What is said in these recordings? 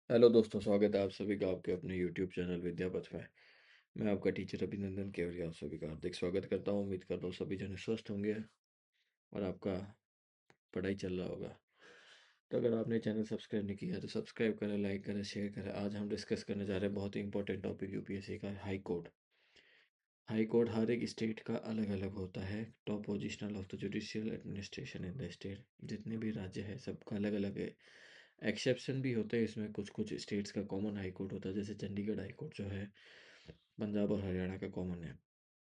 Hello दोस्तों, स्वागत है आप सभी का आपके अपने यूट्यूब चैनल विद्यापथ में। मैं आपका टीचर अभिनंदन केवड़िया आप सभी का हार्दिक स्वागत करता हूँ। उम्मीद करता हूँ सभी जने स्वस्थ होंगे और आपका पढ़ाई चल रहा होगा। तो अगर आपने चैनल सब्सक्राइब नहीं किया तो सब्सक्राइब करें, लाइक करें, शेयर करें। आज हम डिस्कस करने जा रहे हैं बहुत ही इंपॉर्टेंट टॉपिक यूपीएससी का, हाई कोर्ट। हाई कोर्ट हर एक स्टेट का अलग अलग होता है। Top positional of the judicial administration in the state. जितने भी राज्य है सबका अलग अलग है। एक्सेप्शन भी होते हैं इसमें, कुछ कुछ स्टेट्स का कॉमन हाई कोर्ट होता है। जैसे चंडीगढ़ हाई कोर्ट जो है पंजाब और हरियाणा का कॉमन है,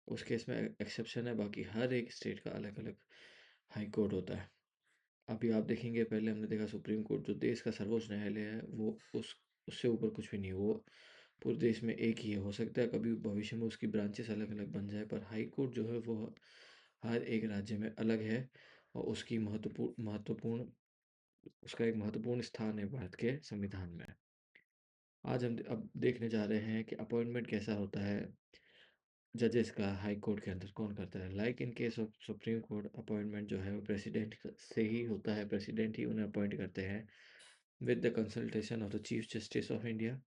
उस केस में एक्सेप्शन है। बाकी हर एक स्टेट का अलग अलग हाई कोर्ट होता है। अभी आप देखेंगे, पहले हमने देखा सुप्रीम कोर्ट जो देश का सर्वोच्च न्यायालय है, वो उस उससे ऊपर कुछ भी नहीं है। वो पूरे देश में एक ही है। हो सकता है कभी भविष्य में उसकी ब्रांचेस अलग अलग बन जाए, पर हाई कोर्ट जो है वो हर एक राज्य में अलग है। और उसकी महत्वपूर्ण उसका एक महत्वपूर्ण स्थान है भारत के संविधान में। आज हम अब देखने जा रहे हैं कि अपॉइंटमेंट कैसा होता है जजेस का हाई कोर्ट के अंदर, कौन करता है। Like in case of supreme court, appointment जो है वो प्रेसिडेंट से ही होता है। प्रेसिडेंट ही उन्हें अपॉइंट करते हैं with the consultation of the chief justice of India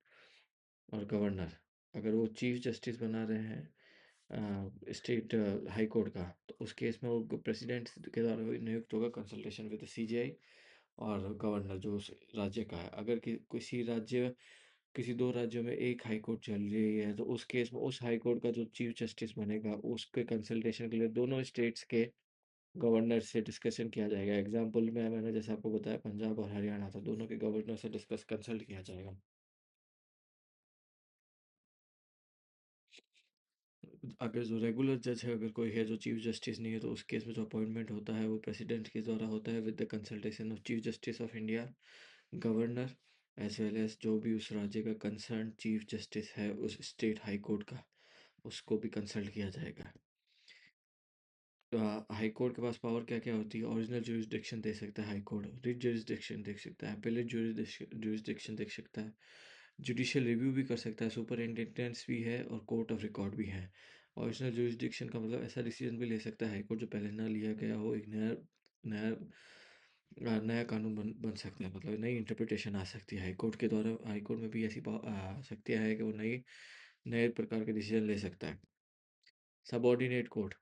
और गवर्नर। अगर वो चीफ जस्टिस बना रहे हैं स्टेट हाई कोर्ट का, तो उस केस में वो प्रेसिडेंट के द्वारा नियुक्त होगा, कंसल्टेशन विद सीजीआई और गवर्नर जो उस राज्य का है। अगर किसी दो राज्यों में एक हाई कोर्ट चल रही है, तो उस केस में उस हाई कोर्ट का जो चीफ जस्टिस बनेगा, उसके कंसल्टेशन के लिए दोनों स्टेट्स के गवर्नर से डिस्कशन किया जाएगा। एग्जाम्पल में मैंने जैसे आपको बताया, पंजाब और हरियाणा था, दोनों के गवर्नर से डिस्कस कंसल्ट किया जाएगा। अगर जो रेगुलर जज है, अगर कोई है जो चीफ जस्टिस नहीं है, तो उस केस में जो अपॉइंटमेंट होता है वो प्रेसिडेंट के द्वारा होता है with the consultation of chief justice of India, governor, as well as जो भी उस राज्य का कंसर्न चीफ जस्टिस है उस स्टेट हाई कोर्ट का, उसको भी कंसल्ट किया जाएगा। तो हाई कोर्ट के पास पावर क्या क्या होती है। ओरिजिनल जुरिस्डिक्शन दे सकता है हाई कोर्ट, रिट जुरिस्डिक्शन दे सकता है, अपेलेट जुरिस्डिक्शन दे सकता है, जुडिशियल रिव्यू भी कर सकता है, सुपरिटेंडेंस भी है और कोर्ट ऑफ रिकॉर्ड भी है। ओरिजिनल जुरिस्डिक्शन का मतलब ऐसा डिसीजन भी ले सकता है हाई कोर्ट जो पहले ना लिया गया हो, एक नया नया नया कानून बन सकता है। मतलब नई इंटरप्रिटेशन आ सकती है हाई कोर्ट के द्वारा। हाई कोर्ट में भी ऐसी शक्तियाँ है कि वो नए प्रकार के डिसीजन ले सकता है। सबऑर्डिनेट कोर्ट,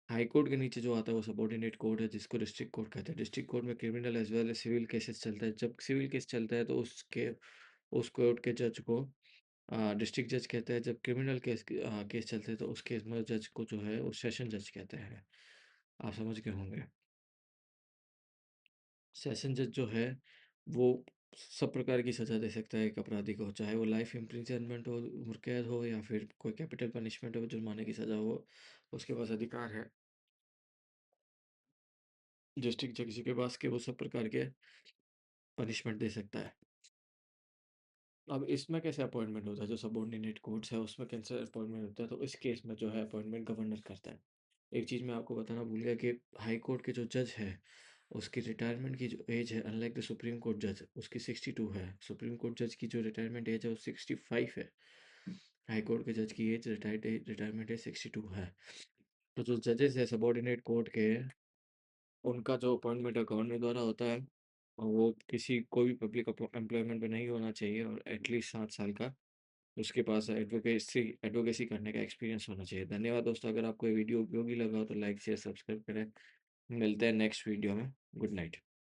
हाई कोर्ट के नीचे जो आता है वो सबऑर्डिनेट कोर्ट है, जिसको डिस्ट्रिक्ट कोर्ट कहते हैं। डिस्ट्रिक्ट कोर्ट में criminal as well as civil cases चलता है। जब सिविल केस चलता है तो उस कोर्ट के जज को डिस्ट्रिक्ट जज कहते हैं। जब क्रिमिनल केस चलते हैं तो उस केस में जज को जो है वो सेशन जज कहते हैं। आप समझ गए होंगे। सेशन जज जो है वो सब प्रकार की सज़ा दे सकता है एक अपराधी को, चाहे वो लाइफ इम्प्रिजनमेंट हो, उम्र कैद हो, या फिर कोई कैपिटल पनिशमेंट हो, जुर्माने की सज़ा हो। उसके पास अधिकार है डिस्ट्रिक्ट जज के पास, कि वो सब प्रकार के पनिशमेंट दे सकता है। अब इसमें कैसे अपॉइंटमेंट होता है, जो सबऑर्डिनेट कोर्ट्स है उसमें कैसे अपॉइंटमेंट होता है, तो इस केस में जो है अपॉइंटमेंट गवर्नर करता है। एक चीज़ मैं आपको बताना भूल गया कि हाई कोर्ट के जो जज है, उसकी रिटायरमेंट की जो एज है, अनलाइक द सुप्रीम कोर्ट जज, उसकी 62 है। सुप्रीम कोर्ट जज की जो रिटायरमेंट एज है वो 65 है। हाई कोर्ट के जज की एज रिटायरमेंट एज 62 है। तो जो जजेस है सबऑर्डिनेट कोर्ट के, उनका जो अपॉइंटमेंट है गवर्नर द्वारा होता है। और वो किसी कोई भी पब्लिक एम्प्लॉयमेंट में नहीं होना चाहिए, और एटलीस्ट 7 साल का उसके पास एडवोकेसी करने का एक्सपीरियंस होना चाहिए। धन्यवाद दोस्तों, अगर आपको ये वीडियो उपयोगी लगा हो तो लाइक शेयर सब्सक्राइब करें। मिलते हैं नेक्स्ट वीडियो में। Good night.